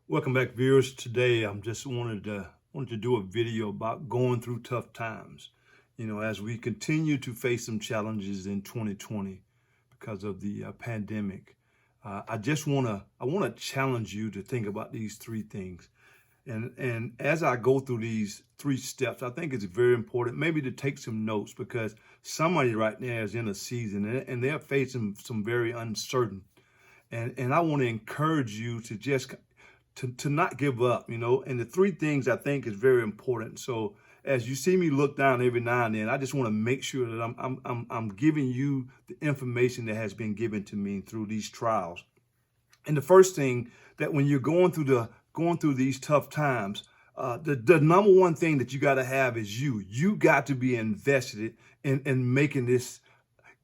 Welcome back, viewers. Today, I'm just wanted to do a video about going through tough times. As we continue to face some challenges in 2020 because of the pandemic, I want to challenge you to think about these three things. And as I go through these three steps, I think it's very important maybe to take some notes because somebody right now is in a season and they're facing some very uncertain. And I want to encourage you to just to not give up, and the three things I think is very important. So as you see me look down every now and then, I just want to make sure that I'm giving you the information that has been given to me through these trials. And the first thing that when you're going through these tough times, the number one thing that you got to have is you got to be invested in making this,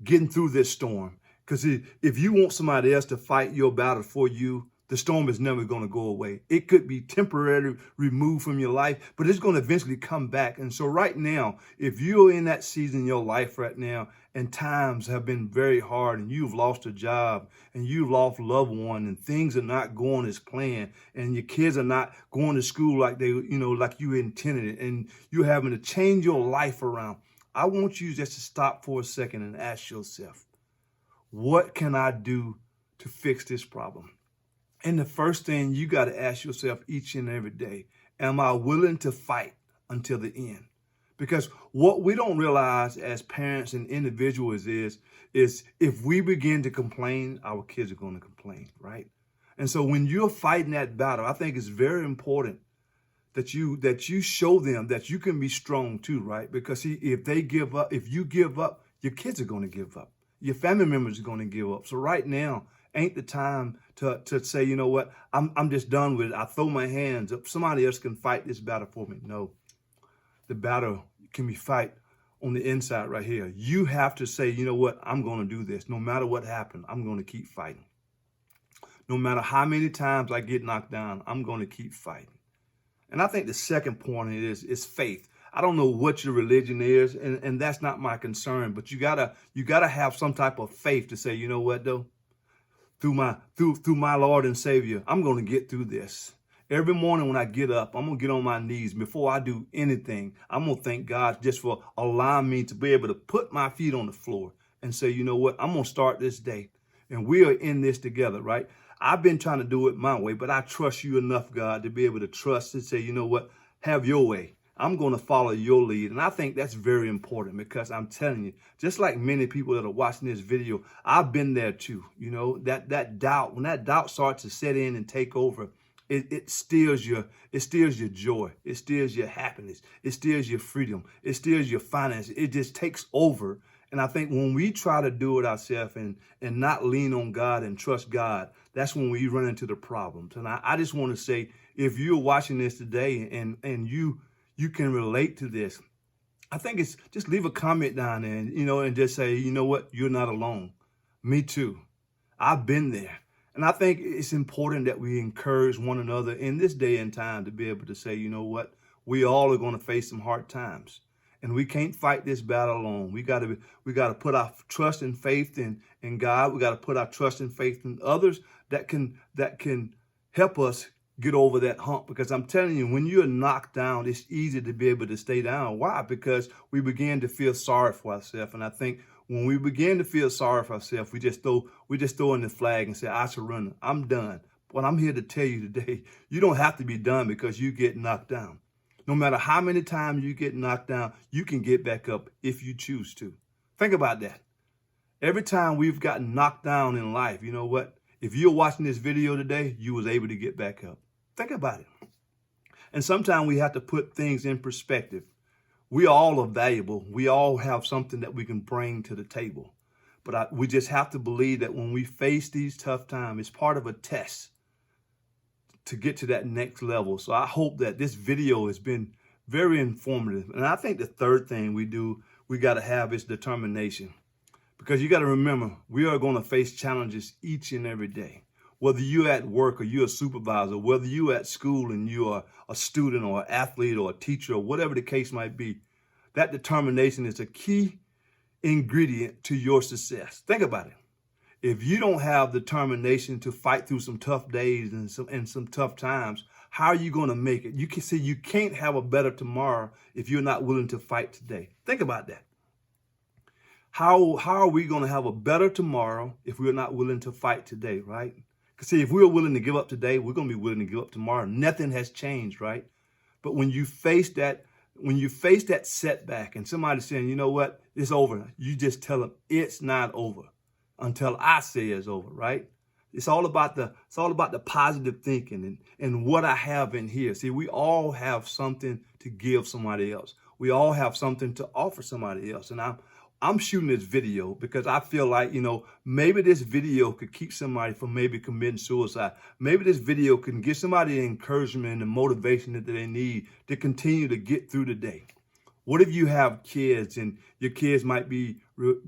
getting through this storm. Because if you want somebody else to fight your battle for you, the storm is never going to go away. It could be temporarily removed from your life, but it's going to eventually come back. And so right now, if you're in that season in your life right now, and times have been very hard, and you've lost a job, and you've lost a loved one, and things are not going as planned, and your kids are not going to school like like you intended it, and you're having to change your life around, I want you just to stop for a second and ask yourself, what can I do to fix this problem? And the first thing you got to ask yourself each and every day, am I willing to fight until the end? Because what we don't realize as parents and individuals is if we begin to complain, our kids are going to complain, right? And so when you're fighting that battle, I think it's very important that you show them that you can be strong too, right? Because if they give up, if you give up, your kids are going to give up. Your family members are going to give up. So right now ain't the time to say, you know what, I'm just done with it. I throw my hands up. Somebody else can fight this battle for me. No, the battle can be fight on the inside right here. You have to say, you know what, I'm going to do this. No matter what happened, I'm going to keep fighting. No matter how many times I get knocked down, I'm going to keep fighting. And I think the second point is faith. I don't know what your religion is, and that's not my concern, but you gotta have some type of faith to say, you know what though? Through my Lord and Savior, I'm gonna get through this. Every morning when I get up, I'm gonna get on my knees. Before I do anything, I'm gonna thank God just for allowing me to be able to put my feet on the floor and say, you know what, I'm gonna start this day. And we are in this together, right? I've been trying to do it my way, but I trust you enough, God, to be able to trust and say, you know what, have your way. I'm going to follow your lead. And I think that's very important because I'm telling you, just like many people that are watching this video, I've been there too. That doubt, when that doubt starts to set in and take over, it steals your joy. It steals your happiness. It steals your freedom. It steals your finances. It just takes over. And I think when we try to do it ourselves and not lean on God and trust God, that's when we run into the problems. And I just want to say, if you're watching this today and you can relate to this, I think it's just leave a comment down there, and just say, you know what, you're not alone. Me too. I've been there. And I think it's important that we encourage one another in this day and time to be able to say, you know what, we all are going to face some hard times. And we can't fight this battle alone. We got to put our trust and faith in God. We got to put our trust and faith in others that can help us get over that hump. Because I'm telling you, when you're knocked down, it's easy to be able to stay down. Why? Because we begin to feel sorry for ourselves. And I think when we begin to feel sorry for ourselves, we just throw in the flag and say, I surrender. I'm done. But I'm here to tell you today, you don't have to be done because you get knocked down. No matter how many times you get knocked down, you can get back up if you choose to. Think about that. Every time we've gotten knocked down in life, you know what? If you're watching this video today, you was able to get back up. Think about it. And sometimes we have to put things in perspective. We all are valuable. We all have something that we can bring to the table. But we just have to believe that when we face these tough times, it's part of a test to get to that next level. So I hope that this video has been very informative. And I think the third thing we got to have is determination. Because you got to remember, we are going to face challenges each and every day. Whether you're at work or you're a supervisor, whether you're at school and you're a student or an athlete or a teacher or whatever the case might be, that determination is a key ingredient to your success. Think about it. If you don't have determination to fight through some tough days and some tough times, how are you going to make it? You can see you can't have a better tomorrow if you're not willing to fight today. Think about that. How are we going to have a better tomorrow if we're not willing to fight today, right? Because see, if we're willing to give up today, we're going to be willing to give up tomorrow. Nothing has changed, right? But when you face that setback and somebody's saying, you know what, it's over, you just tell them it's not over until I say it's over, right? It's all about the positive thinking and what I have in here. See, we all have something to give somebody else. We all have something to offer somebody else. And I'm shooting this video because I feel like, maybe this video could keep somebody from maybe committing suicide. Maybe this video can give somebody the encouragement and the motivation that they need to continue to get through the day. What if you have kids and your kids might be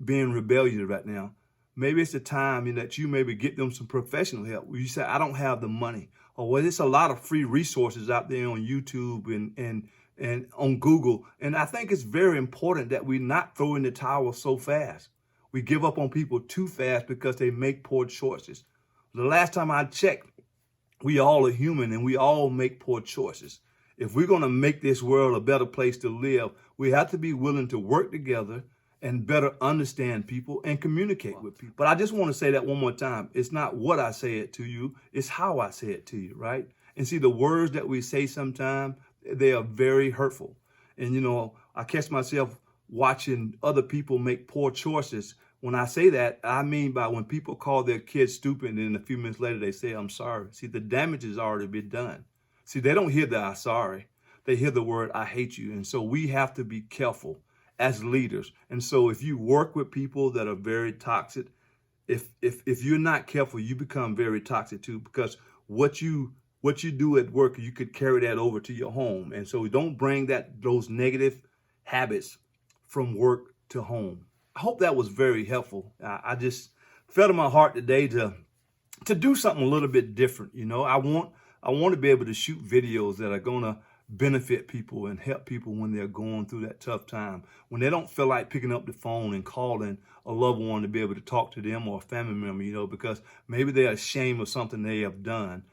being rebellious right now? Maybe it's the time that you maybe get them some professional help. You say, I don't have the money. Or well, there's a lot of free resources out there on YouTube and on Google. And I think it's very important that we not throw in the towel so fast. We give up on people too fast because they make poor choices. The last time I checked, we all are human and we all make poor choices. If we're going to make this world a better place to live, we have to be willing to work together and better understand people and communicate with people. But I just want to say that one more time. It's not what I say it to you, it's how I say it to you, right? And see, the words that we say sometimes, they are very hurtful. And, I catch myself watching other people make poor choices. When I say that, I mean by when people call their kids stupid and then a few minutes later they say, I'm sorry. See, the damage has already been done. See, they don't hear the I'm sorry. They hear the word I hate you. And so we have to be careful as leaders. And so if you work with people that are very toxic, if you're not careful, you become very toxic too, because what you do at work, you could carry that over to your home. And so don't bring those negative habits from work to home. I hope that was very helpful. I just felt in my heart today to do something a little bit different. I want to be able to shoot videos that are going to benefit people and help people when they're going through that tough time, when they don't feel like picking up the phone and calling a loved one to be able to talk to them or a family member, because maybe they're ashamed of something they have done.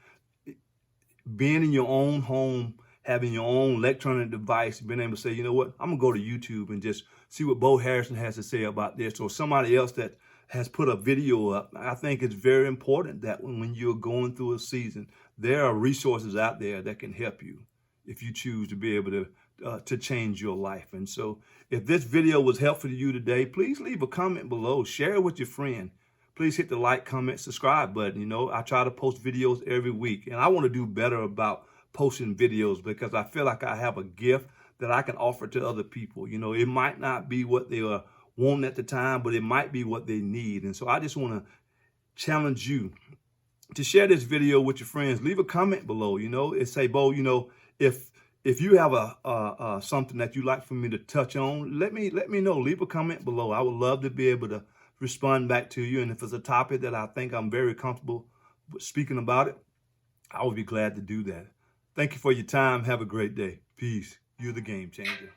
Being in your own home, having your own electronic device, being able to say, you know what, I'm going to go to YouTube and just see what Bo Hairston has to say about this, or somebody else that has put a video up. I think it's very important that when you're going through a season, there are resources out there that can help you if you choose to be able to change your life. And so if this video was helpful to you today, please leave a comment below. Share it with your friend. Please hit the like, comment, subscribe button. I try to post videos every week, and I want to do better about posting videos because I feel like I have a gift that I can offer to other people. It might not be what they are wanting at the time, but it might be what they need. And so I just want to challenge you to share this video with your friends. Leave a comment below, and say, Bo, if you have a something that you'd like for me to touch on, let me know. Leave a comment below. I would love to be able to respond back to you. And if it's a topic that I think I'm very comfortable speaking about it, I would be glad to do that. Thank you for your time. Have a great day. Peace. You're the game changer.